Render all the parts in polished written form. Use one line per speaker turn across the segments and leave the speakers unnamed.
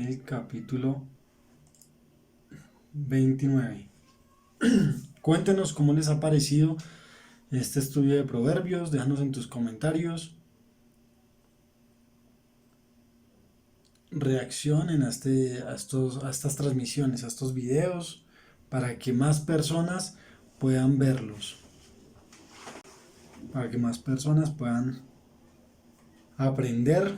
el capítulo 29. Cuéntenos cómo les ha parecido este estudio de Proverbios, déjanos en tus comentarios. Reaccionen a estas transmisiones, a estos videos, para que más personas puedan verlos, para que más personas puedan aprender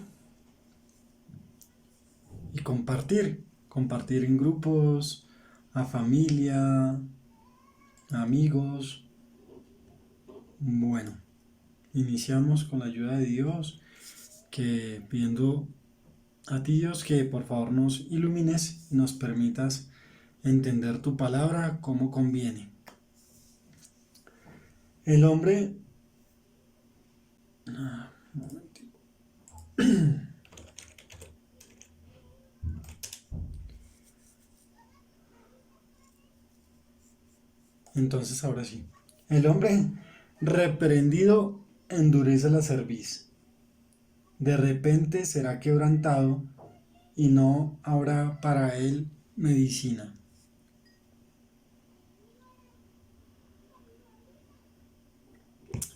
y compartir en grupos, a familia, amigos. Bueno, iniciamos con la ayuda de Dios, que pidiendo a ti, Dios, que por favor nos ilumines y nos permitas entender tu palabra como conviene. El hombre... un momentico. Entonces, ahora sí. El hombre reprendido endurece la cerviz. De repente será quebrantado y no habrá para él medicina.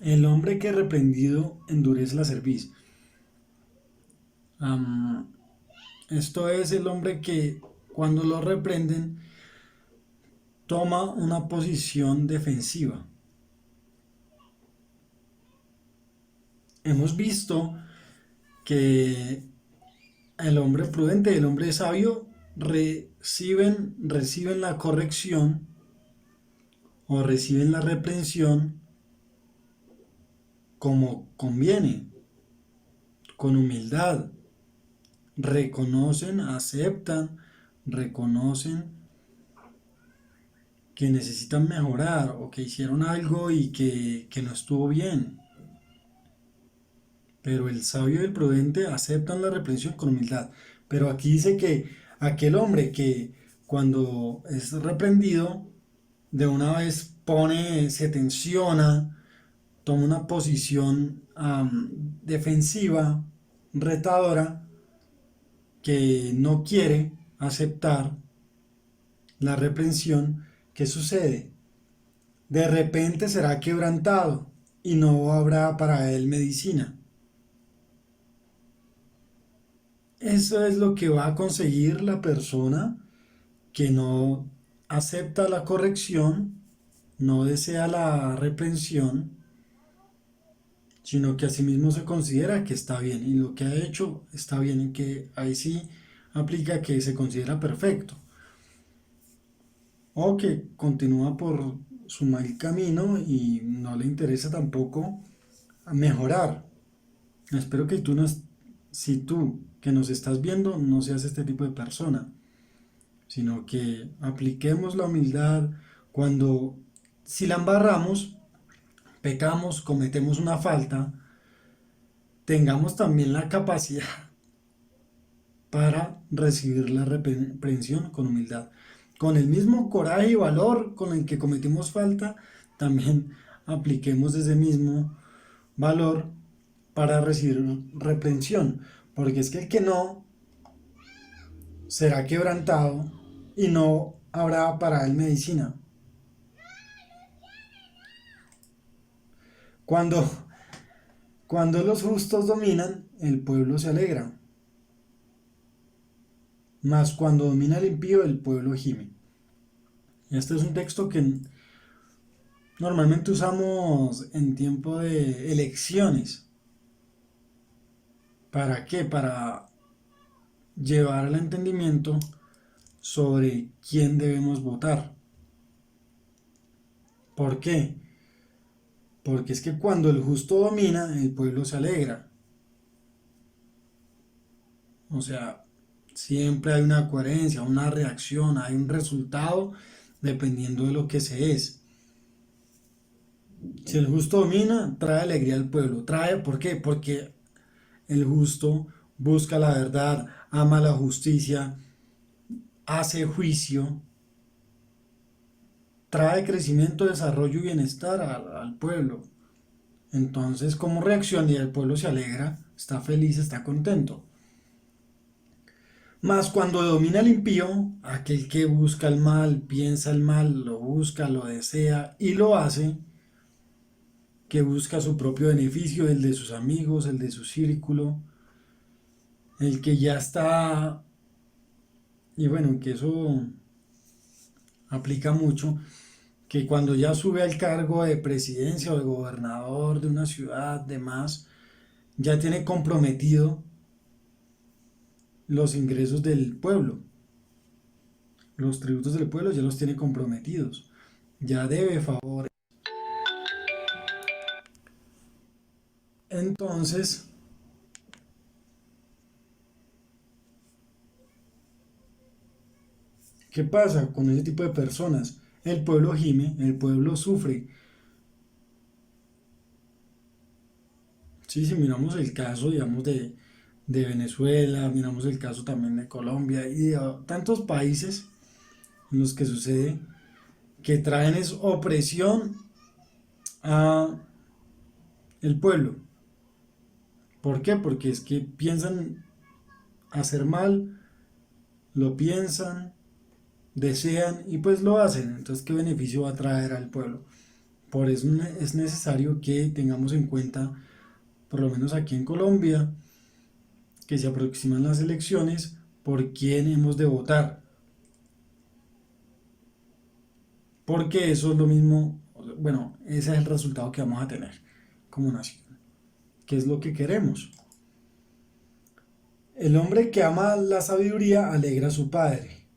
El hombre que reprendido endurece la cerviz. Esto es el hombre que cuando lo reprenden toma una posición defensiva. Hemos visto que el hombre prudente, el hombre sabio reciben la corrección o reciben la reprensión como conviene, con humildad. Reconocen, aceptan, reconocen que necesitan mejorar o que hicieron algo y que no estuvo bien. Pero el sabio y el prudente aceptan la reprensión con humildad. Pero aquí dice que aquel hombre que cuando es reprendido, de una vez se tensiona, toma una posición defensiva, retadora, que no quiere aceptar la reprensión. ¿Qué sucede? De repente será quebrantado y no habrá para él medicina. Eso es lo que va a conseguir la persona que no acepta la corrección, no desea la reprensión, sino que asimismo se considera que está bien y lo que ha hecho está bien, y que ahí sí aplica que se considera perfecto, o que continúa por su mal camino y no le interesa tampoco mejorar. Espero que si tú que nos estás viendo no seas este tipo de persona, sino que apliquemos la humildad cuando, si la embarramos, pecamos, cometemos una falta, tengamos también la capacidad para recibir la reprensión con humildad. Con el mismo coraje y valor con el que cometimos falta, también apliquemos ese mismo valor para recibir reprensión. Porque es que el que no será quebrantado y no habrá para él medicina. Cuando, cuando los justos dominan, el pueblo se alegra. Mas cuando domina el impío, el pueblo gime. Este es un texto que normalmente usamos en tiempo de elecciones. ¿Para qué? Para llevar al entendimiento sobre quién debemos votar. ¿Por qué? Porque es que cuando el justo domina, el pueblo se alegra. O sea, siempre hay una coherencia, una reacción, hay un resultado dependiendo de lo que se es. Si el justo domina, trae alegría al pueblo. ¿Por qué? Porque el justo busca la verdad, ama la justicia, hace juicio, trae crecimiento, desarrollo y bienestar al pueblo. Entonces, como reacción, y el pueblo se alegra, está feliz, está contento. Mas cuando domina el impío, aquel que busca el mal, piensa el mal, lo busca, lo desea y lo hace, que busca su propio beneficio, el de sus amigos, el de su círculo, el que ya está, y bueno, que eso aplica mucho, que cuando ya sube al cargo de presidencia o de gobernador de una ciudad, demás, ya tiene comprometido los ingresos del pueblo, los tributos del pueblo ya los tiene comprometidos, ya debe favor. Entonces, ¿qué pasa con ese tipo de personas? El pueblo gime, el pueblo sufre. Sí, si miramos el caso, digamos, de Venezuela, miramos el caso también de Colombia y de tantos países en los que sucede, que traen es opresión a el pueblo. ¿Por qué? Porque es que piensan hacer mal, lo piensan, desean y pues lo hacen. Entonces, ¿qué beneficio va a traer al pueblo? Por eso es necesario que tengamos en cuenta, por lo menos aquí en Colombia, que se aproximan las elecciones, por quién hemos de votar. Porque eso es lo mismo, bueno, ese es el resultado que vamos a tener como nación. ¿Qué es lo que queremos? El hombre que ama la sabiduría alegra a su padre.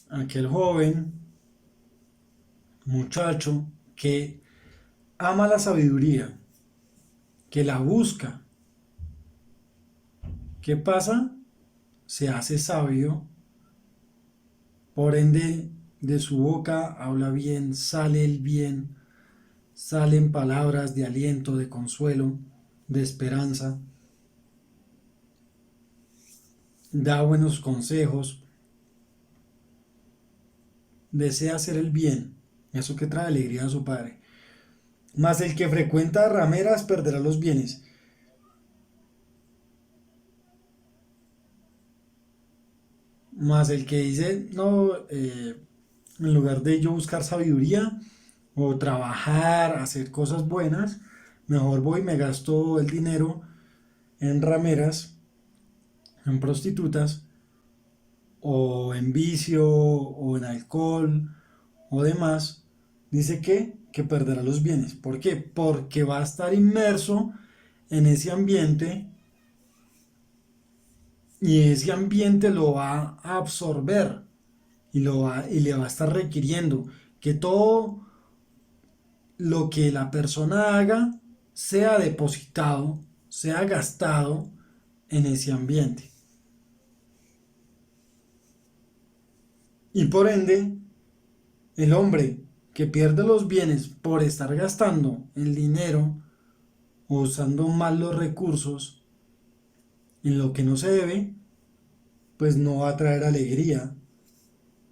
Aquel joven, muchacho, que ama la sabiduría, que la busca, ¿qué pasa? Se hace sabio, por ende de su boca habla bien, sale el bien, salen palabras de aliento, de consuelo, de esperanza, da buenos consejos, desea hacer el bien, eso que trae alegría a su padre. Mas el que frecuenta rameras perderá los bienes. Mas el que dice, no, en lugar de yo buscar sabiduría o trabajar, hacer cosas buenas, mejor voy y me gasto el dinero en rameras, en prostitutas, o en vicio, o en alcohol, o demás, dice que perderá los bienes. ¿Por qué? Porque va a estar inmerso en ese ambiente y ese ambiente lo va a absorber y le va a estar requiriendo que todo lo que la persona haga sea depositado, sea gastado en ese ambiente. Y por ende, el hombre que pierde los bienes por estar gastando el dinero o usando mal los recursos en lo que no se debe, pues no va a traer alegría.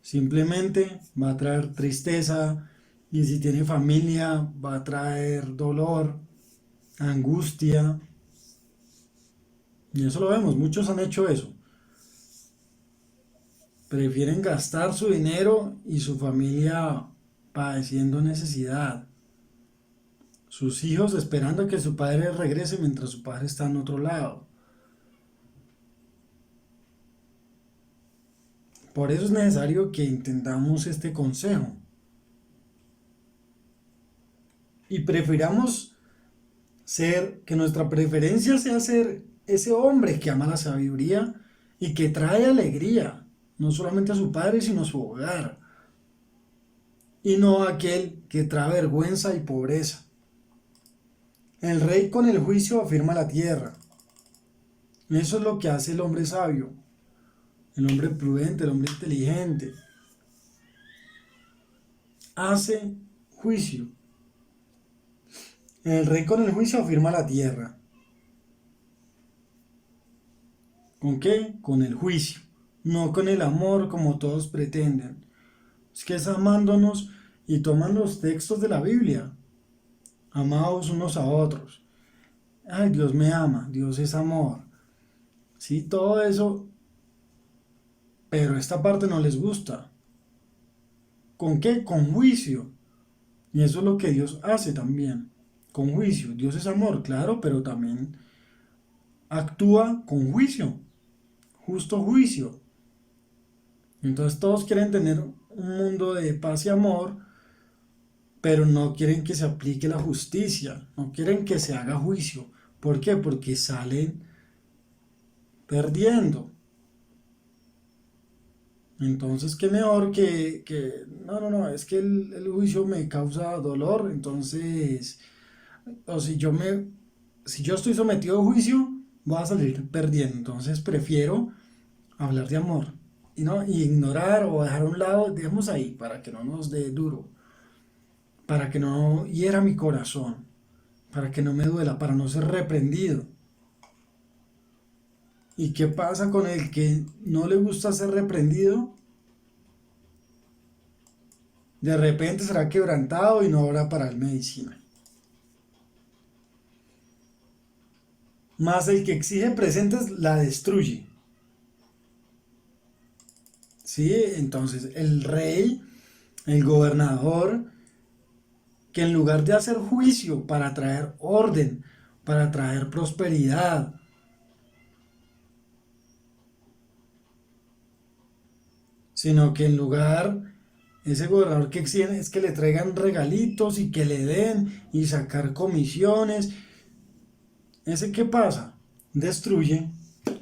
Simplemente va a traer tristeza y si tiene familia va a traer dolor, angustia. Y eso lo vemos, muchos han hecho eso. Prefieren gastar su dinero y su familia padeciendo necesidad. Sus hijos esperando a que su padre regrese mientras su padre está en otro lado. Por eso es necesario que entendamos este consejo y prefiramos que nuestra preferencia sea ser ese hombre que ama la sabiduría y que trae alegría, no solamente a su padre, sino a su hogar, y no aquel que trae vergüenza y pobreza. El rey con el juicio afirma la tierra. Eso es lo que hace el hombre sabio, el hombre prudente, el hombre inteligente. Hace juicio. El rey con el juicio afirma la tierra. ¿Con qué? Con el juicio, no con el amor como todos pretenden. Es que es amándonos y toman los textos de la Biblia, amados unos a otros. Ay, Dios me ama, Dios es amor. Sí, todo eso, pero esta parte no les gusta. ¿Con qué? Con juicio. Y eso es lo que Dios hace también, con juicio. Dios es amor, claro, pero también actúa con juicio, justo juicio. Entonces todos quieren tener un mundo de paz y amor, pero no quieren que se aplique la justicia, no quieren que se haga juicio. ¿Por qué? Porque salen perdiendo. Entonces, qué mejor no, no, no, es que el juicio me causa dolor, entonces, o si yo estoy sometido a juicio, voy a salir perdiendo. Entonces prefiero hablar de amor y no y ignorar o dejar a un lado, dejemos ahí para que no nos dé duro, para que no hiera mi corazón, para que no me duela, para no ser reprendido. ¿Y qué pasa con el que no le gusta ser reprendido? De repente será quebrantado y no habrá para él medicina. Más el que exige presentes la destruye. ¿Sí? Entonces el rey, el gobernador, que en lugar de hacer juicio para traer orden, para traer prosperidad, sino que en lugar, ese gobernador que exige es que le traigan regalitos y que le den y sacar comisiones. ¿Ese qué pasa? Destruye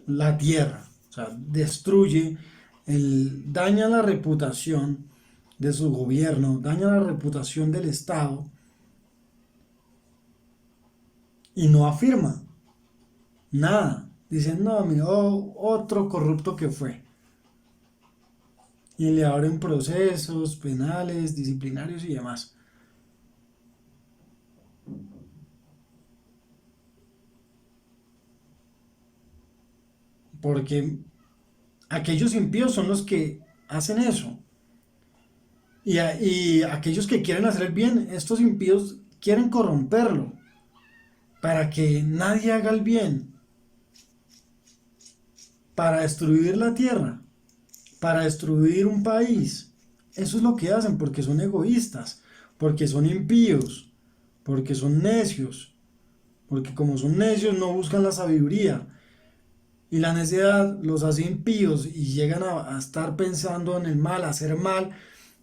la tierra, o sea, destruye, daña la reputación de su gobierno, daña la reputación del Estado y no afirma nada. Dicen, no, mira, otro corrupto que fue. Y le abren procesos penales, disciplinarios y demás. Porque aquellos impíos son los que hacen eso. Y aquellos que quieren hacer el bien, estos impíos quieren corromperlo para que nadie haga el bien, para destruir la tierra, para destruir un país. Eso es lo que hacen porque son egoístas, porque son impíos, porque son necios, porque como son necios no buscan la sabiduría. Y la necedad los hace impíos y llegan a estar pensando en el mal, a hacer mal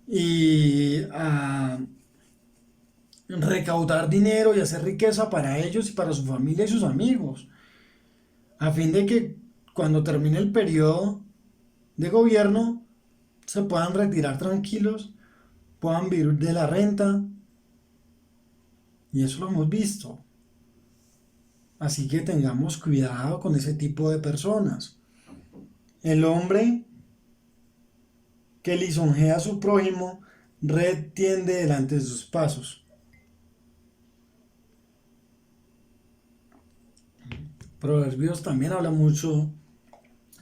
y a recaudar dinero y hacer riqueza para ellos y para su familia y sus amigos, a fin de que cuando termine el periodo de gobierno se puedan retirar tranquilos, puedan vivir de la renta, y eso lo hemos visto. Así que tengamos cuidado con ese tipo de personas. El hombre que lisonjea a su prójimo, red tiende delante de sus pasos. Proverbios también habla mucho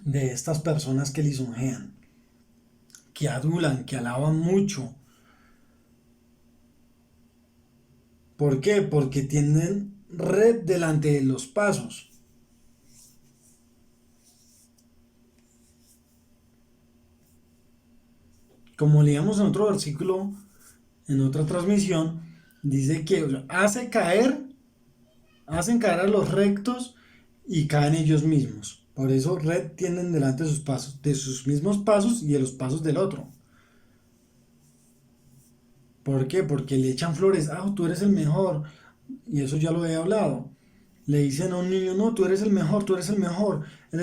de estas personas que lisonjean, que adulan, que alaban mucho. ¿Por qué? Porque tienen red delante de los pasos. Como leíamos en otro versículo, en otra transmisión, dice que, o sea, hacen caer a los rectos y caen ellos mismos. Por eso red tienen delante de sus pasos, de sus mismos pasos y de los pasos del otro. ¿Por qué? Porque le echan flores. Ah, tú eres el mejor. Y eso ya lo he hablado. Le dicen a un niño, no, tú eres el mejor, tú eres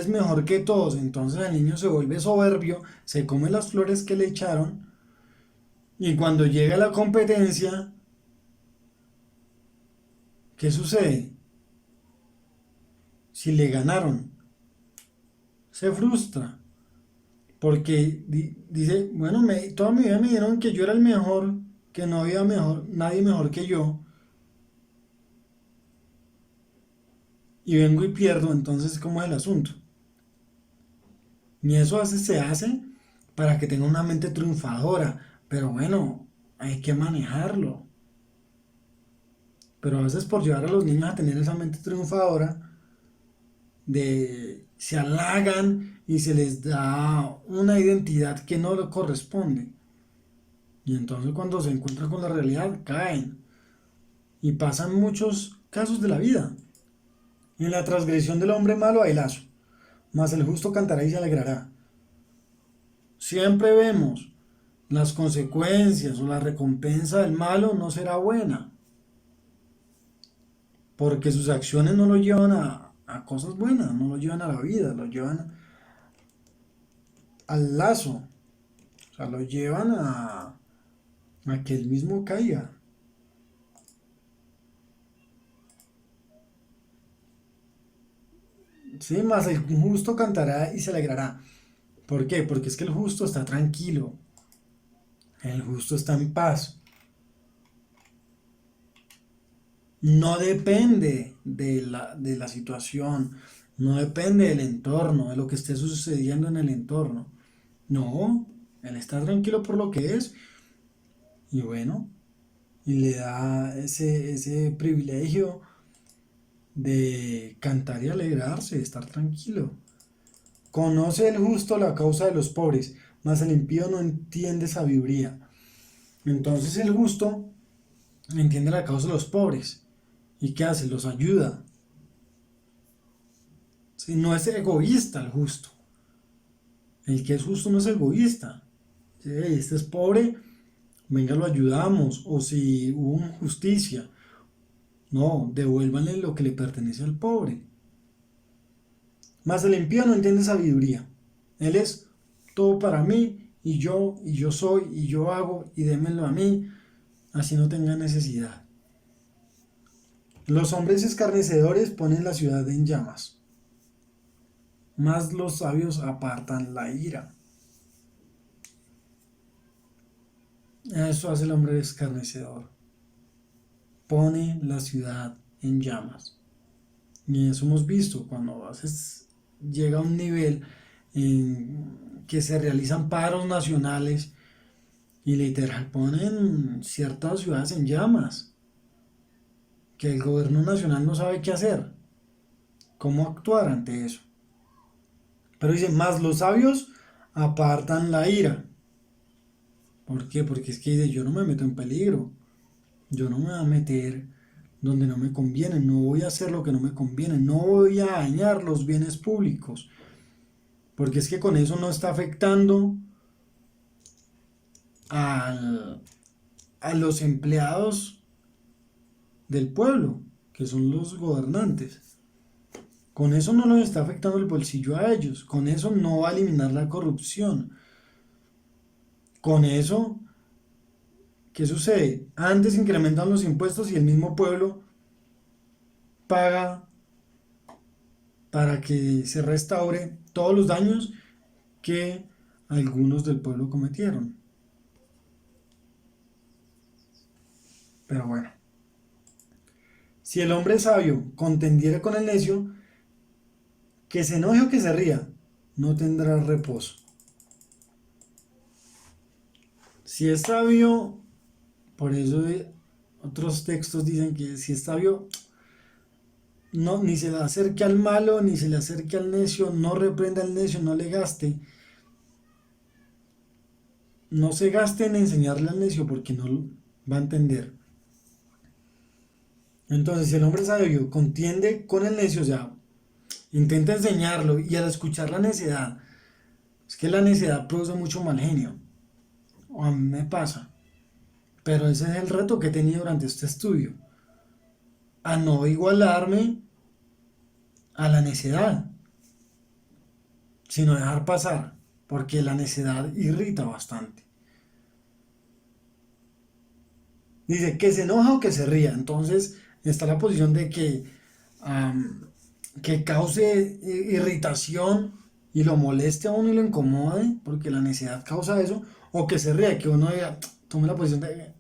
mejor que todos. Entonces el niño se vuelve soberbio, se come las flores que le echaron y cuando llega la competencia, ¿qué sucede? Si le ganaron, se frustra porque dice, bueno, toda mi vida me dijeron que yo era el mejor, que no había nadie mejor que yo y vengo y pierdo, entonces ¿cómo es el asunto? Y eso se hace para que tenga una mente triunfadora. Pero bueno, hay que manejarlo. pero a veces por llevar a los niños a tener esa mente triunfadora, se halagan y se les da una identidad que no le corresponde. Y entonces cuando se encuentran con la realidad caen. Y pasan muchos casos de la vida. En la transgresión del hombre malo hay lazo, mas el justo cantará y se alegrará. Siempre vemos las consecuencias o la recompensa del malo no será buena, porque sus acciones no lo llevan a cosas buenas, no lo llevan a la vida, lo llevan al lazo, o sea, lo llevan a que él mismo caiga. Sí, más el justo cantará y se alegrará. ¿Por qué? Porque es que el justo está tranquilo, el justo está en paz. No depende de la situación, no depende del entorno, de lo que esté sucediendo en el entorno. No, él está tranquilo por lo que es y bueno, y le da ese privilegio de cantar y alegrarse, de estar tranquilo. Conoce el justo la causa de los pobres, mas el impío no entiende sabiduría. Entonces el justo entiende la causa de los pobres. ¿Y qué hace? Los ayuda. Si no es egoísta el justo. El que es justo no es egoísta. Si este es pobre, venga, lo ayudamos. O si hubo injusticia, no, devuélvanle lo que le pertenece al pobre. Mas el impío no entiende sabiduría. Él es todo para mí, y yo soy, y yo hago, y démelo a mí, así no tenga necesidad. Los hombres escarnecedores ponen la ciudad en llamas, mas los sabios apartan la ira. Eso hace el hombre escarnecedor. Pone la ciudad en llamas. Y eso hemos visto cuando a veces llega a un nivel en que se realizan paros nacionales y literal ponen ciertas ciudades en llamas, que el gobierno nacional no sabe qué hacer, cómo actuar ante eso. Pero dice, más los sabios apartan la ira. ¿Por qué? Porque es que dice, yo no me meto en peligro, yo no me voy a meter donde no me conviene, no voy a hacer lo que no me conviene, no voy a dañar los bienes públicos, porque es que con eso no está afectando al- a los empleados del pueblo, que son los gobernantes. Con eso no les está afectando el bolsillo a ellos, con eso no va a eliminar la corrupción, con eso, ¿qué sucede? Antes incrementan los impuestos y el mismo pueblo paga para que se restaure todos los daños que algunos del pueblo cometieron. Pero bueno, si el hombre sabio contendiera con el necio, que se enoje o que se ría, no tendrá reposo. Si es sabio, por eso otros textos dicen que si es sabio, no, ni se le acerque al malo, ni se le acerque al necio, no reprenda al necio, no le gaste, no se gaste en enseñarle al necio porque no va a entender. Entonces, si el hombre sabio contiende con el necio, o sea, intenta enseñarlo y al escuchar la necedad, es que la necedad produce mucho mal genio, o a mí me pasa, pero ese es el reto que he tenido durante este estudio, a no igualarme a la necedad, sino dejar pasar, porque la necedad irrita bastante. Dice que se enoja o que se ría, entonces está la posición de am, que cause irritación y lo moleste a uno y lo incomode, porque la necedad causa eso, o que se ría, que uno diga, tome la posición de,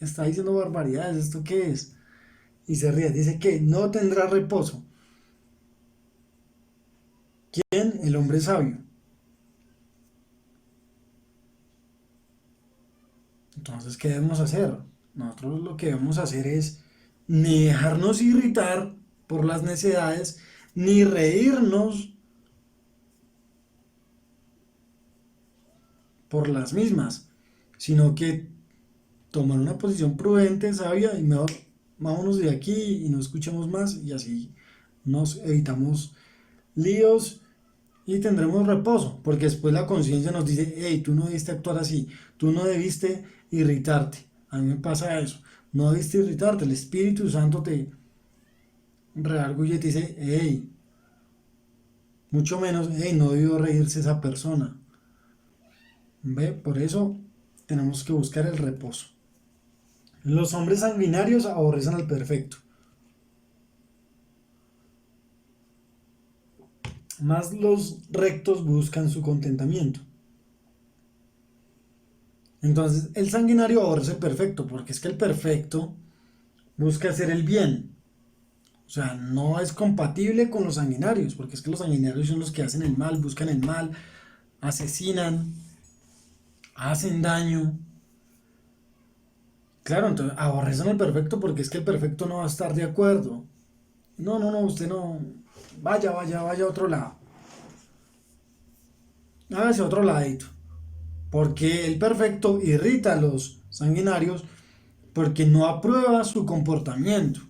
está diciendo barbaridades, ¿esto qué es? Y se ríe, dice que no tendrá reposo. ¿Quién? El hombre sabio. Entonces, ¿qué debemos hacer? Nosotros lo que debemos hacer es ni dejarnos irritar por las necedades, ni reírnos por las mismas, sino que tomar una posición prudente, sabia y mejor vámonos de aquí y no escuchemos más y así nos evitamos líos y tendremos reposo, porque después la conciencia nos dice, hey, tú no debiste actuar así, tú no debiste irritarte. A mí me pasa eso, no debiste irritarte, el Espíritu Santo te redarguye y te dice, hey, mucho menos, hey, no debió reírse esa persona. ¿Ve? Por eso tenemos que buscar el reposo. Los hombres sanguinarios aborrecen al perfecto, más los rectos buscan su contentamiento. Entonces, el sanguinario aborrece el perfecto, porque es que el perfecto busca hacer el bien. O sea, no es compatible con los sanguinarios, porque es que los sanguinarios son los que hacen el mal, buscan el mal, asesinan, hacen daño. Claro, entonces aborrecen el perfecto porque es que el perfecto no va a estar de acuerdo. No, no, no, usted no. Vaya, vaya, vaya a otro lado. Hágase a otro ladito. Porque el perfecto irrita a los sanguinarios porque no aprueba su comportamiento.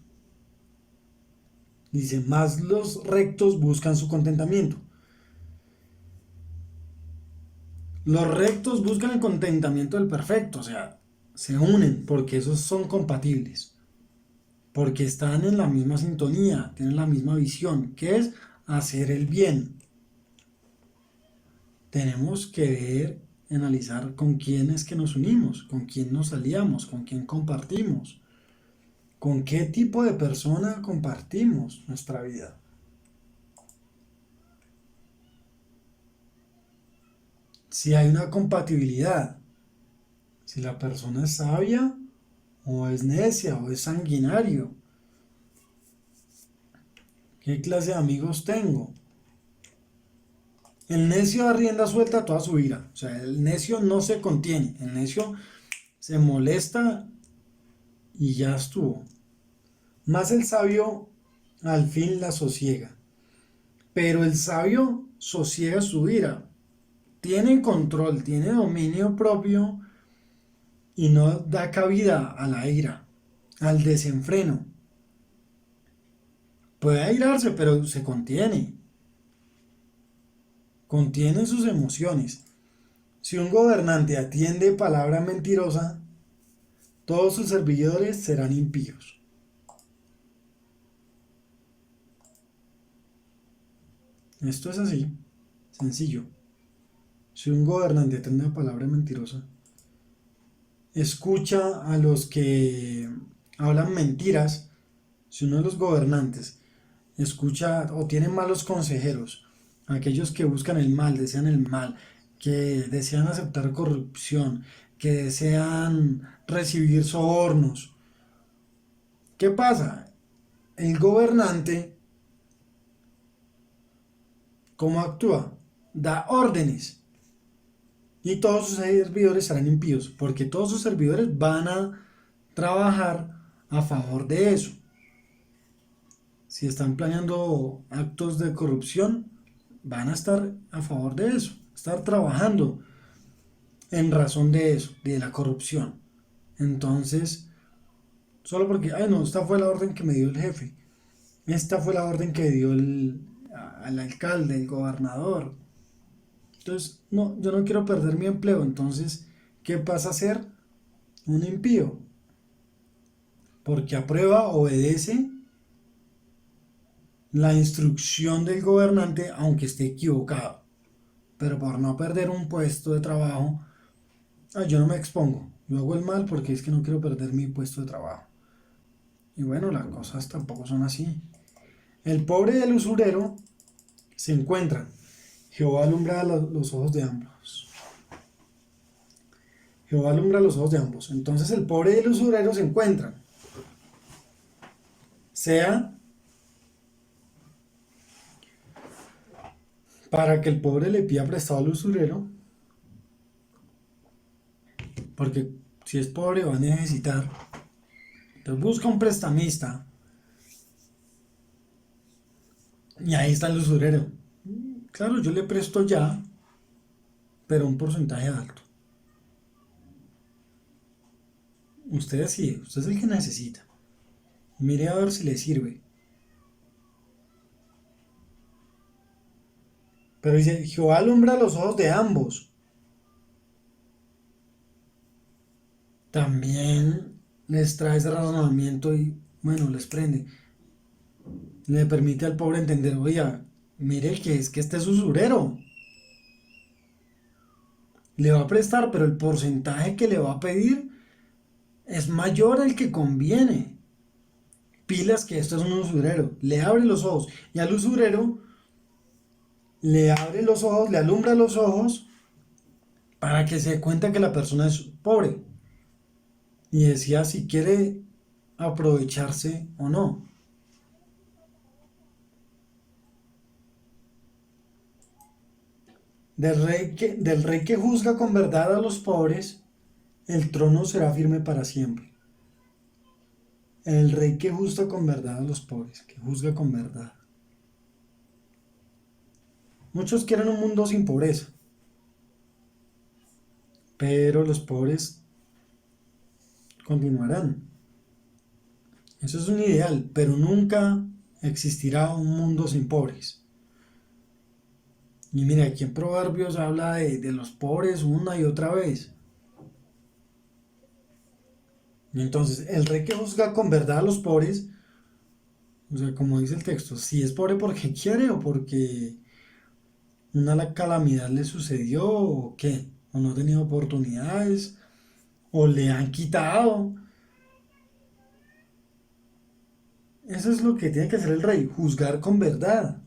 Dice, más los rectos buscan su contentamiento. Los rectos buscan el contentamiento del perfecto, o sea, se unen porque esos son compatibles, porque están en la misma sintonía, tienen la misma visión, que es hacer el bien. Tenemos que ver, analizar con quién es que nos unimos, con quién nos aliamos, con quién compartimos, con qué tipo de persona compartimos nuestra vida. Si hay una compatibilidad, si la persona es sabia o es necia o es sanguinario, qué clase de amigos tengo. El necio da rienda suelta a toda su ira, o sea, el necio no se contiene, el necio se molesta y ya estuvo. Más el sabio al fin la sosiega, pero el sabio sosiega su ira, tiene control, tiene dominio propio y no da cabida a la ira, al desenfreno. Puede airarse, pero se contiene, contiene sus emociones. Si un gobernante atiende palabra mentirosa, todos sus servidores serán impíos. Esto es así, sencillo. Si un gobernante atiende una palabra mentirosa, escucha a los que hablan mentiras, si uno de los gobernantes escucha o tiene malos consejeros, aquellos que buscan el mal, desean el mal, que desean aceptar corrupción, que desean recibir sobornos, ¿qué pasa? El gobernante, ¿cómo actúa? Da órdenes y todos sus servidores serán impíos, porque todos sus servidores van a trabajar a favor de eso. Si están planeando actos de corrupción, van a estar a favor de eso, estar trabajando en razón de eso, de la corrupción. Entonces, solo porque, ay no, esta fue la orden que me dio el jefe, esta fue la orden que dio al alcalde, el gobernador. Entonces, no, yo no quiero perder mi empleo. Entonces, ¿qué pasa a ser? Un impío. Porque aprueba, obedece la instrucción del gobernante, aunque esté equivocado. Pero por no perder un puesto de trabajo, yo no me expongo. Yo hago el mal porque es que no quiero perder mi puesto de trabajo. Y bueno, las cosas tampoco son así. El pobre y el usurero se encuentran. Jehová alumbra los ojos de ambos. Jehová alumbra los ojos de ambos. Entonces el pobre y el usurero se encuentran. Sea para que el pobre le pida prestado al usurero, porque si es pobre va a necesitar. Entonces busca un prestamista y ahí está el usurero. Claro, yo le presto ya, pero un porcentaje alto. Usted decide, usted es el que necesita. Mire a ver si le sirve. Pero dice, Jehová alumbra los ojos de ambos. También les trae ese razonamiento y, bueno, les prende. Le permite al pobre entender, oiga, mire que es que este es usurero. Le va a prestar, pero el porcentaje que le va a pedir es mayor al que conviene. Pilas que esto es un usurero. Le abre los ojos. Y al usurero le abre los ojos, le alumbra los ojos para que se dé cuenta que la persona es pobre. Y decía si quiere aprovecharse o no. Del rey que juzga con verdad a los pobres, el trono será firme para siempre. El rey que juzga con verdad a los pobres, que juzga con verdad. Muchos quieren un mundo sin pobreza, pero los pobres continuarán. Eso es un ideal, pero nunca existirá un mundo sin pobres. Y mira, aquí en Proverbios habla de los pobres una y otra vez. Y entonces, el rey que juzga con verdad a los pobres, o sea, como dice el texto, si es pobre porque quiere o porque una calamidad le sucedió o qué, o no ha tenido oportunidades, o le han quitado. Eso es lo que tiene que hacer el rey, juzgar con verdad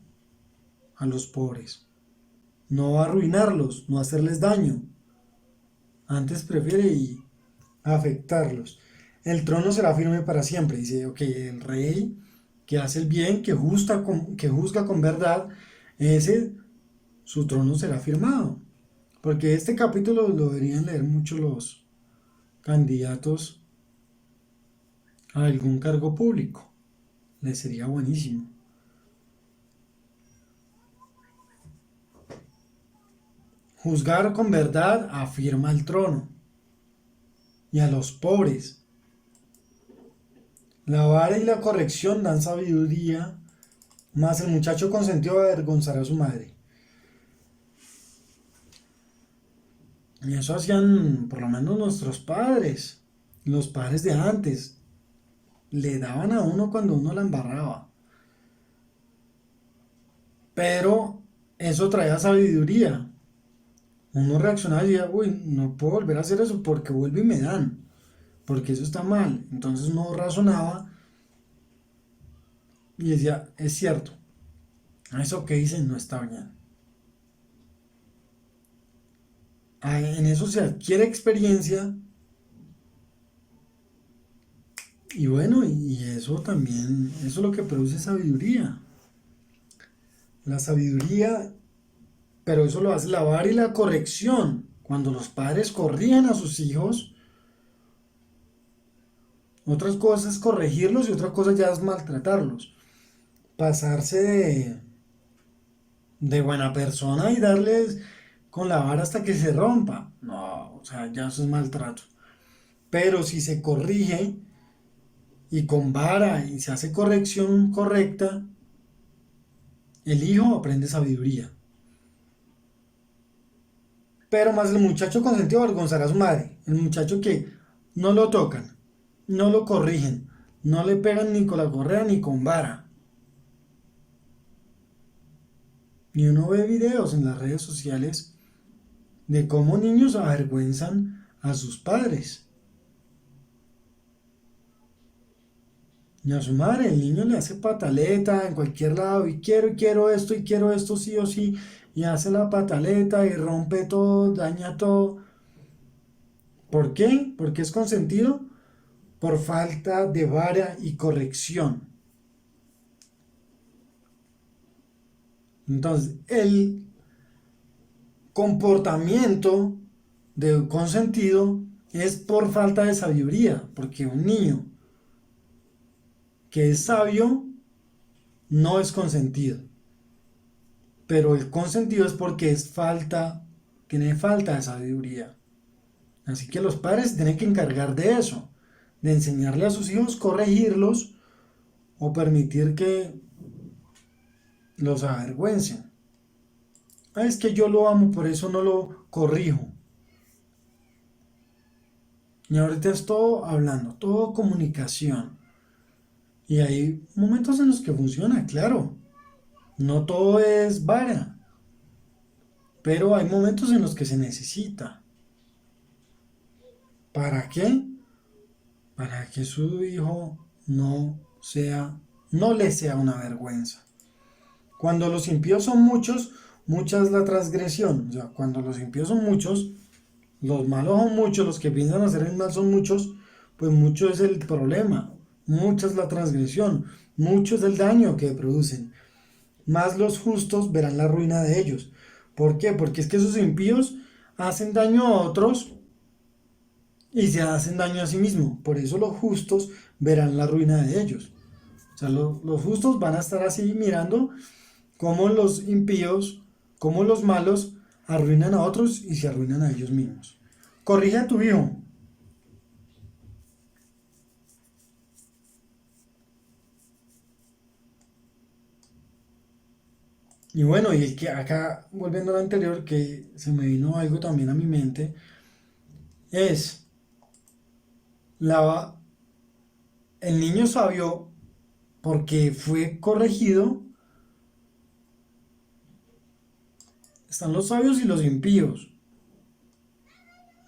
a los pobres. No arruinarlos, no hacerles daño. Antes prefiere afectarlos. El trono será firme para siempre. Dice, ok, el rey que hace el bien, que juzga con verdad, ese, su trono será firmado. Porque este capítulo lo deberían leer mucho los candidatos a algún cargo público. Les sería buenísimo. Juzgar con verdad afirma el trono. Y a los pobres. La vara y la corrección dan sabiduría, mas el muchacho consentido avergonzará a su madre. Y eso hacían por lo menos nuestros padres, los padres de antes. Le daban a uno cuando uno la embarraba. Pero eso traía sabiduría. Uno reaccionaba y decía, uy, no puedo volver a hacer eso porque vuelve y me dan. Porque eso está mal. Entonces uno razonaba y decía, es cierto, eso que dicen no está bien. En eso se adquiere experiencia y bueno, y eso también, eso es lo que produce sabiduría. La sabiduría, pero eso lo hace la vara y la corrección. Cuando los padres corrían a sus hijos, otras cosas es corregirlos y otra cosa ya es maltratarlos. Pasarse de buena persona y darles con la vara hasta que se rompa. No, o sea, ya eso es maltrato. Pero si se corrige y con vara y se hace corrección correcta, el hijo aprende sabiduría. Pero más el muchacho consentido avergonzará a su madre. El muchacho que no lo tocan, no lo corrigen, no le pegan ni con la correa ni con vara. Y uno ve videos en las redes sociales de cómo niños avergüenzan a sus padres. Y a su madre, el niño le hace pataleta en cualquier lado y quiero esto sí o sí, y hace la pataleta y rompe todo, daña todo. ¿Por qué? Porque es consentido por falta de vara y corrección. Entonces, el comportamiento de consentido es por falta de sabiduría, porque un niño que es sabio no es consentido, pero el consentido es porque tiene falta de sabiduría. Así que los padres tienen que encargar de eso, de enseñarle a sus hijos, corregirlos o permitir que los avergüencen. Ah, es que yo lo amo, por eso no lo corrijo. Y ahorita es todo hablando, todo comunicación. Y hay momentos en los que funciona, claro. No todo es vara, pero hay momentos en los que se necesita. ¿Para qué? Para que su hijo no le sea una vergüenza. Cuando los impíos son muchos, mucha es la transgresión. O sea, cuando los impíos son muchos, los malos son muchos, los que piensan hacer el mal son muchos, pues mucho es el problema, mucha es la transgresión, mucho es el daño que producen. Más los justos verán la ruina de ellos. ¿Por qué? Porque es que esos impíos hacen daño a otros y se hacen daño a sí mismos. Por eso los justos verán la ruina de ellos. O sea, los justos van a estar así mirando cómo los impíos, cómo los malos arruinan a otros y se arruinan a ellos mismos. Corrige a tu hijo. Y bueno, y el que acá, volviendo a lo anterior, que se me vino algo también a mi mente, es la, el niño sabio, porque fue corregido, están los sabios y los impíos.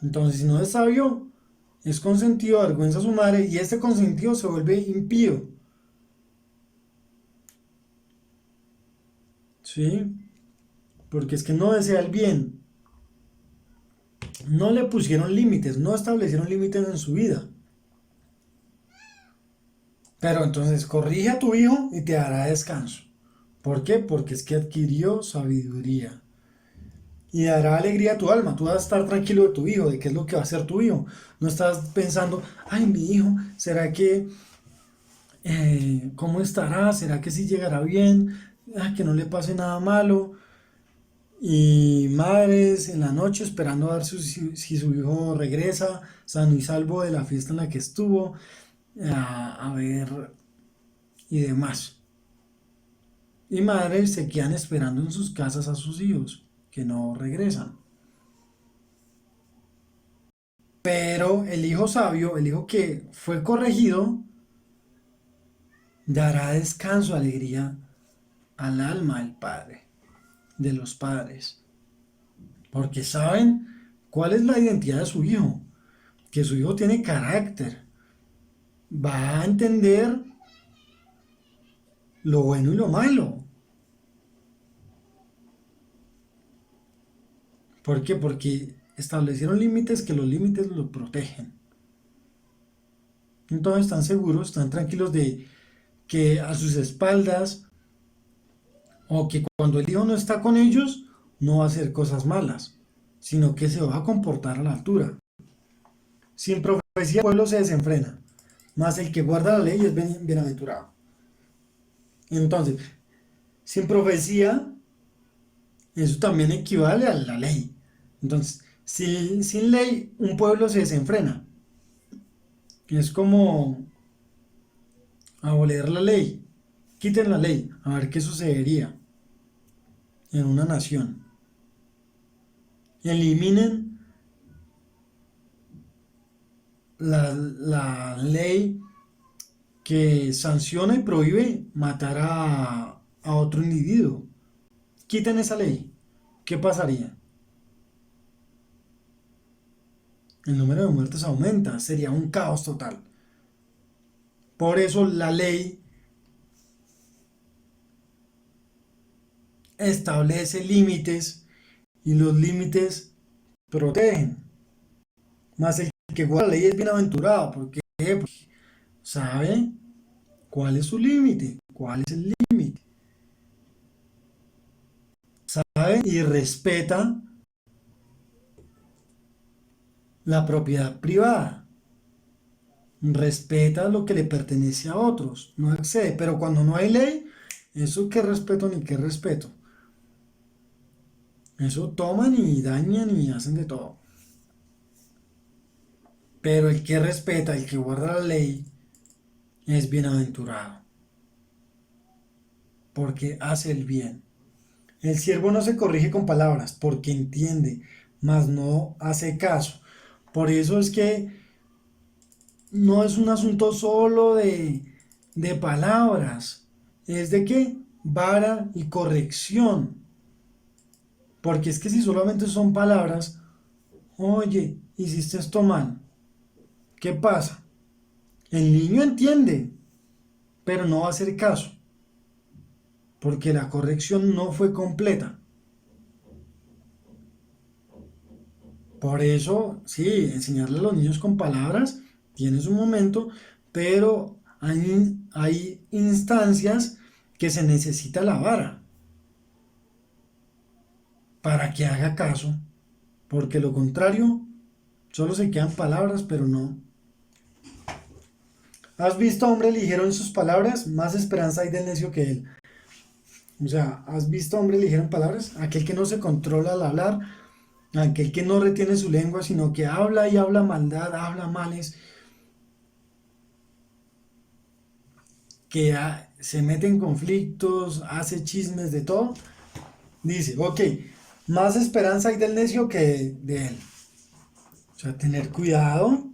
Entonces, si no es sabio, es consentido, avergüenza a su madre, y este consentido se vuelve impío. ¿Sí? Porque es que no desea el bien. No le pusieron límites, no establecieron límites en su vida. Pero entonces corrige a tu hijo y te dará descanso. ¿Por qué? Porque es que adquirió sabiduría. Y dará alegría a tu alma. Tú vas a estar tranquilo de tu hijo, de qué es lo que va a hacer tu hijo. No estás pensando, ay, mi hijo, ¿será que, cómo estará? ¿Será que sí llegará bien? Ah, que no le pase nada malo. Y madres en la noche esperando a ver si su hijo regresa sano y salvo de la fiesta en la que estuvo, a ver y demás. Y madres se quedan esperando en sus casas a sus hijos que no regresan. Pero el hijo sabio, el hijo que fue corregido, dará descanso, alegría al alma del padre, de los padres. Porque saben cuál es la identidad de su hijo, que su hijo tiene carácter, va a entender lo bueno y lo malo. ¿Por qué? Porque establecieron límites que los límites lo protegen. Entonces están seguros, están tranquilos de que a sus espaldas o que cuando el hijo no está con ellos no va a hacer cosas malas, sino que se va a comportar a la altura. Sin profecía el pueblo se desenfrena, mas el que guarda la ley es bienaventurado. Entonces, sin profecía, eso también equivale a la ley. Entonces, sin ley, un pueblo se desenfrena. Es como abolir la ley. Quiten la ley, a ver qué sucedería en una nación. Eliminen la ley que sanciona y prohíbe matar a otro individuo. Quiten esa ley. ¿Qué pasaría? El número de muertes aumenta. Sería un caos total. Por eso la ley establece límites y los límites protegen. Más el que guarda la ley es bienaventurado. Porque sabe cuál es su límite, cuál es el límite. Sabe y respeta la propiedad privada. respeta lo que le pertenece a otros, no excede, pero cuando no hay ley, eso qué respeto ni qué respeto. Eso toman y dañan y hacen de todo. Pero el que respeta, el que guarda la ley, es bienaventurado, porque hace el bien. El siervo no se corrige con palabras, porque entiende, mas no hace caso. Por eso es que no es un asunto solo de palabras, es de qué, vara y corrección. Porque es que si solamente son palabras, oye, hiciste esto mal, ¿qué pasa? El niño entiende, pero no va a hacer caso, porque la corrección no fue completa. Por eso, sí, enseñarle a los niños con palabras tiene su momento, pero hay instancias que se necesita la vara para que haga caso, porque lo contrario, solo se quedan palabras, pero no. ¿Has visto a hombre ligero en sus palabras? Más esperanza hay del necio que él. O sea, ¿has visto a hombre ligero en palabras? Aquel que no se controla al hablar, aquel que no retiene su lengua, sino que habla y habla maldad, habla males, que se mete en conflictos, hace chismes de todo. Dice, ok, más esperanza hay del necio que de él. O sea, tener cuidado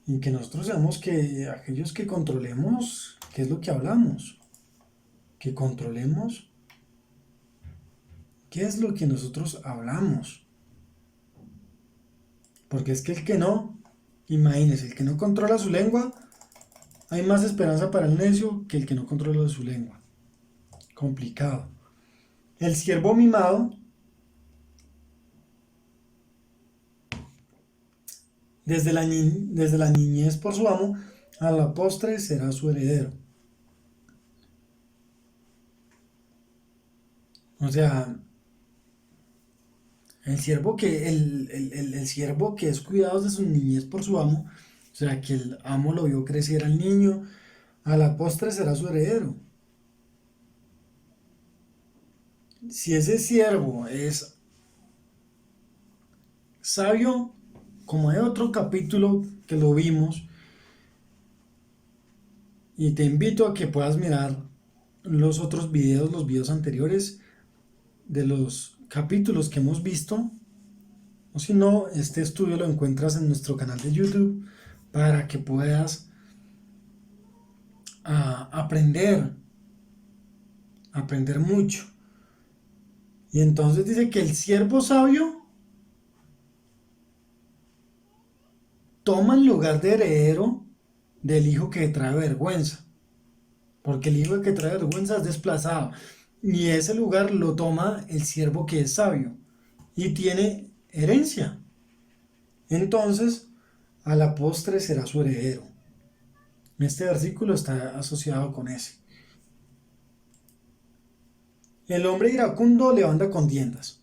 en que nosotros seamos que aquellos que controlemos qué es lo que hablamos, que controlemos qué es lo que nosotros hablamos. Porque es que el que no, imagínese, el que no controla su lengua, hay más esperanza para el necio que el que no controla su lengua. Complicado. El siervo mimado, desde la niñez por su amo, a la postre será su heredero. O sea, el siervo que es cuidado de su niñez por su amo, o sea, que el amo lo vio crecer al niño, a la postre será su heredero. Si ese siervo es sabio, como hay otro capítulo que lo vimos, y te invito a que puedas mirar los videos anteriores de los capítulos que hemos visto, o si no, este estudio lo encuentras en nuestro canal de YouTube para que puedas aprender, aprender mucho. Y entonces dice que el siervo sabio toma el lugar de heredero del hijo que trae vergüenza, porque el hijo que trae vergüenza es desplazado, y ese lugar lo toma el siervo que es sabio y tiene herencia. Entonces, a la postre será su heredero. Este versículo está asociado con ese. El hombre iracundo levanta contiendas,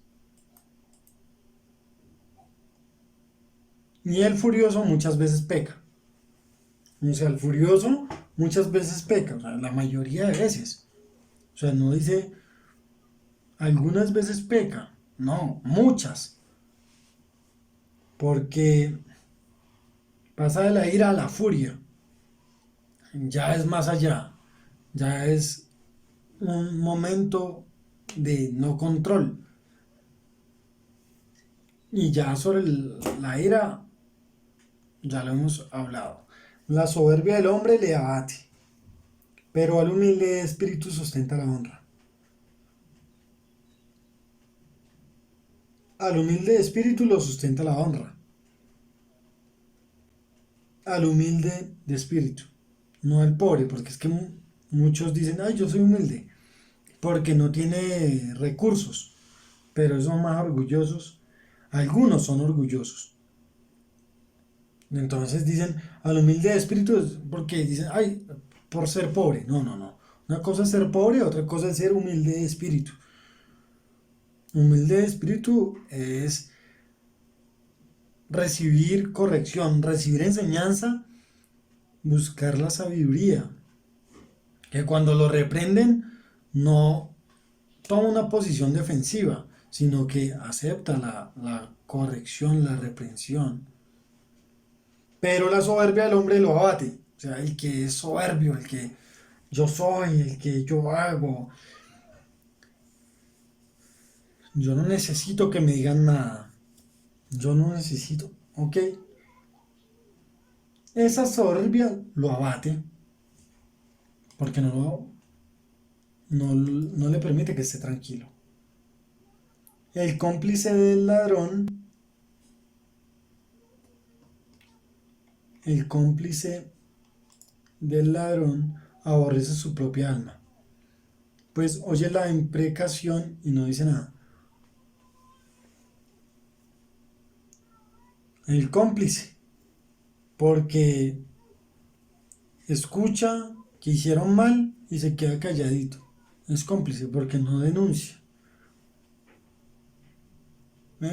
y el furioso muchas veces peca. O sea, el furioso muchas veces peca, o sea, la mayoría de veces. O sea, no dice algunas veces peca, no, muchas. Porque pasa de la ira a la furia. Ya es más allá. Ya es un momento de no control. Y ya sobre la ira, ya lo hemos hablado. La soberbia del hombre le abate, pero al humilde de espíritu sustenta la honra. Al humilde de espíritu lo sustenta la honra. Al humilde de espíritu, no al pobre, porque es que muchos dicen, ay, yo soy humilde, porque no tiene recursos, pero son más orgullosos. Algunos son orgullosos. Entonces dicen, al humilde de espíritu, porque dicen, ay, por ser pobre. No, no, no. Una cosa es ser pobre, otra cosa es ser humilde de espíritu. Humilde de espíritu es recibir corrección, recibir enseñanza buscar la sabiduría, que cuando lo reprenden no toma una posición defensiva, sino que acepta la corrección, la reprensión. Pero la soberbia del hombre lo abate. O sea, el que es soberbio, el que yo soy, el que yo hago, yo no necesito que me digan nada. Yo no necesito, ¿ok? Esa soberbia lo abate porque no le permite que esté tranquilo. El cómplice del ladrón, el cómplice del ladrón aborrece su propia alma, pues oye la imprecación y no dice nada. El cómplice, porque escucha que hicieron mal y se queda calladito. Es cómplice porque no denuncia.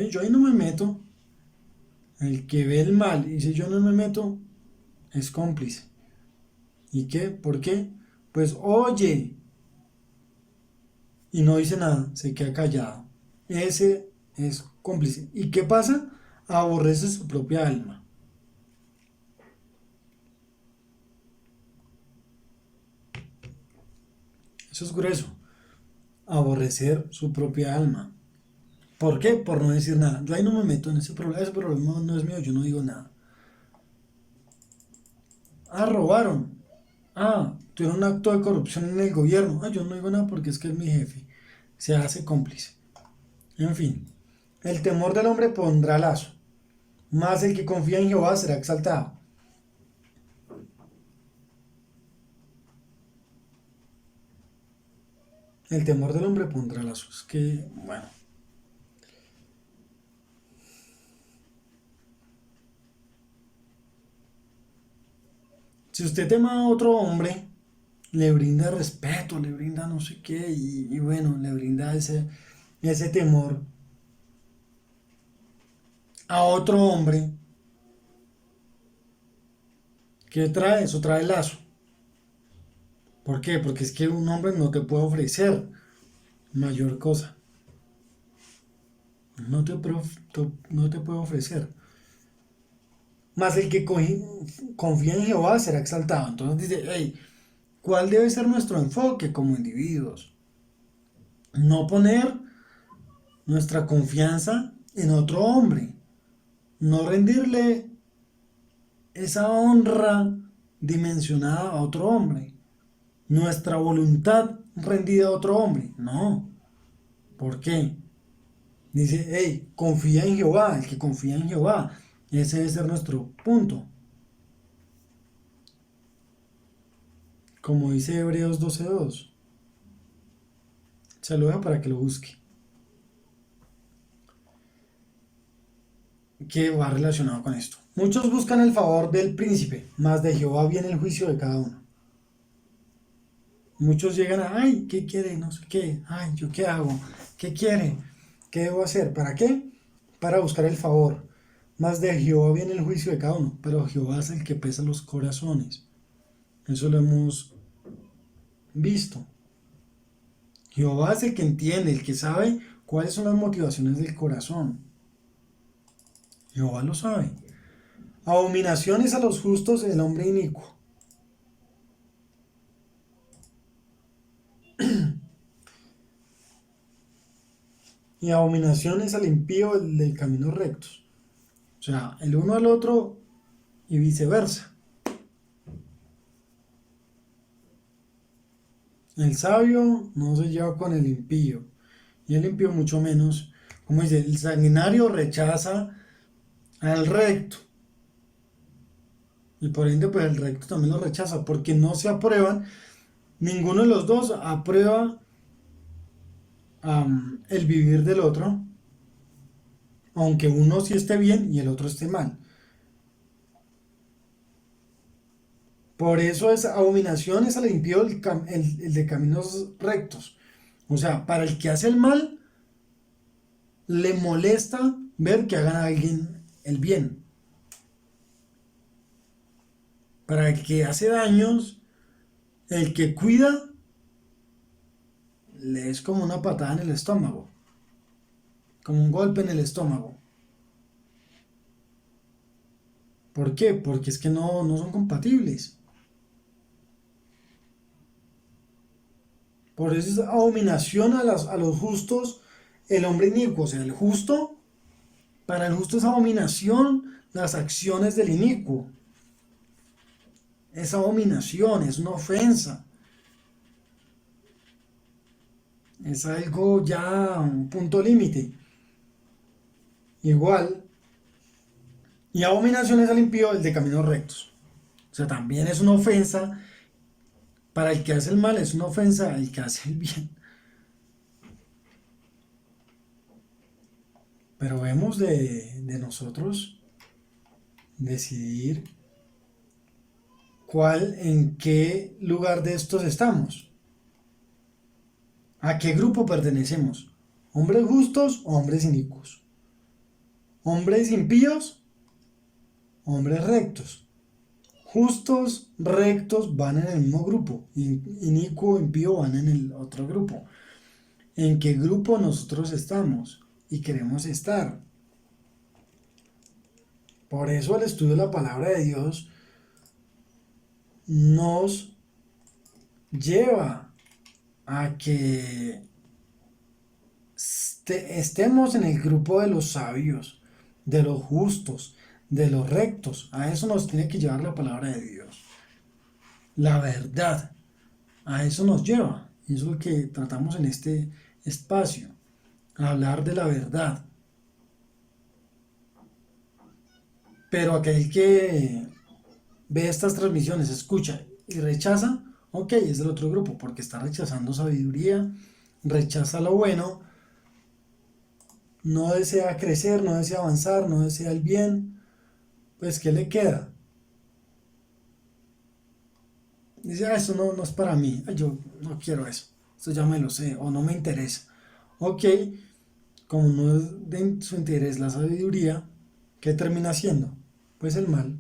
Yo ahí no me meto. El que ve el mal y dice yo no me meto es cómplice. ¿Y qué? ¿Por qué? Pues oye y no dice nada, se queda callado. Ese es cómplice. ¿Y qué pasa? Aborrece su propia alma. Eso es grueso. Aborrecer su propia alma. ¿Por qué? Por no decir nada. Yo ahí no me meto en ese problema no es mío, yo no digo nada. Ah, robaron. Ah, tuvieron un acto de corrupción en el gobierno. Ah, yo no digo nada porque es que es mi jefe. Se hace cómplice. En fin, el temor del hombre pondrá lazo, mas el que confía en Jehová será exaltado. El temor del hombre pondrá lazo. Es que, bueno, si usted tema a otro hombre, le brinda respeto, le brinda no sé qué, y bueno, le brinda ese temor a otro hombre, ¿qué trae? Eso trae lazo. ¿Por qué? Porque es que un hombre no te puede ofrecer mayor cosa. No te puede ofrecer. Más el que confía en Jehová será exaltado. Entonces dice, hey, ¿cuál debe ser nuestro enfoque como individuos? No poner nuestra confianza en otro hombre. No rendirle esa honra dimensionada a otro hombre. Nuestra voluntad rendida a otro hombre. No. ¿Por qué? Dice, hey, confía en Jehová, el que confía en Jehová. Ese debe ser nuestro punto. Como dice Hebreos 12:2. Se lo dejo para que lo busque. ¿Qué va relacionado con esto? Muchos buscan el favor del príncipe, mas de Jehová viene el juicio de cada uno. Muchos llegan a, ay, ¿qué quiere? No sé qué. Ay, ¿yo qué hago? ¿Qué quiere? ¿Qué debo hacer? ¿Para qué? Para buscar el favor. Mas de Jehová viene el juicio de cada uno, pero Jehová es el que pesa los corazones. Eso lo hemos visto. Jehová es el que entiende, el que sabe cuáles son las motivaciones del corazón. Jehová lo sabe. Abominaciones a los justos el hombre inicuo. Y abominaciones al impío el de caminos rectos. O sea, el uno al otro y viceversa. El sabio no se lleva con el impío. Y el impío mucho menos. Como dice, el sanguinario rechaza al recto. Y por ende, pues el recto también lo rechaza. Porque no se aprueban. Ninguno de los dos aprueba el vivir del otro. Aunque uno sí esté bien y el otro esté mal. Por eso es abominación es al impío el de caminos rectos. O sea, para el que hace el mal, le molesta ver que haga a alguien el bien. Para el que hace daños, el que cuida, le es como una patada en el estómago, como un golpe en el estómago. ¿Por qué? Porque es que no son compatibles. Por eso es abominación a los justos el hombre inicuo. O sea, el justo, para el justo es abominación las acciones del inicuo. Es abominación, es una ofensa. Es algo ya un punto límite. Igual, y abominación es al impío el de caminos rectos. O sea, también es una ofensa para el que hace el mal, es una ofensa al que hace el bien. Pero hemos de nosotros decidir en qué lugar de estos estamos. ¿A qué grupo pertenecemos? ¿Hombres justos o hombres inicuos? ¿Hombres impíos o hombres rectos? Justos, rectos van en el mismo grupo. Inicuo, impío van en el otro grupo. ¿En qué grupo nosotros estamos y queremos estar? Por eso el estudio de la palabra de Dios nos lleva a que estemos en el grupo de los sabios, de los justos, de los rectos. A eso nos tiene que llevar la palabra de Dios. La verdad, a eso nos lleva. Y eso es lo que tratamos en este espacio, a hablar de la verdad. Pero aquel que ve estas transmisiones, escucha y rechaza, ok, es del otro grupo, porque está rechazando sabiduría, rechaza lo bueno, no desea crecer, no desea avanzar, no desea el bien, pues ¿qué le queda? Dice, eso no es para mí, yo no quiero eso ya me lo sé, o no me interesa. Ok, como no es de su interés la sabiduría, ¿qué termina haciendo? Pues el mal.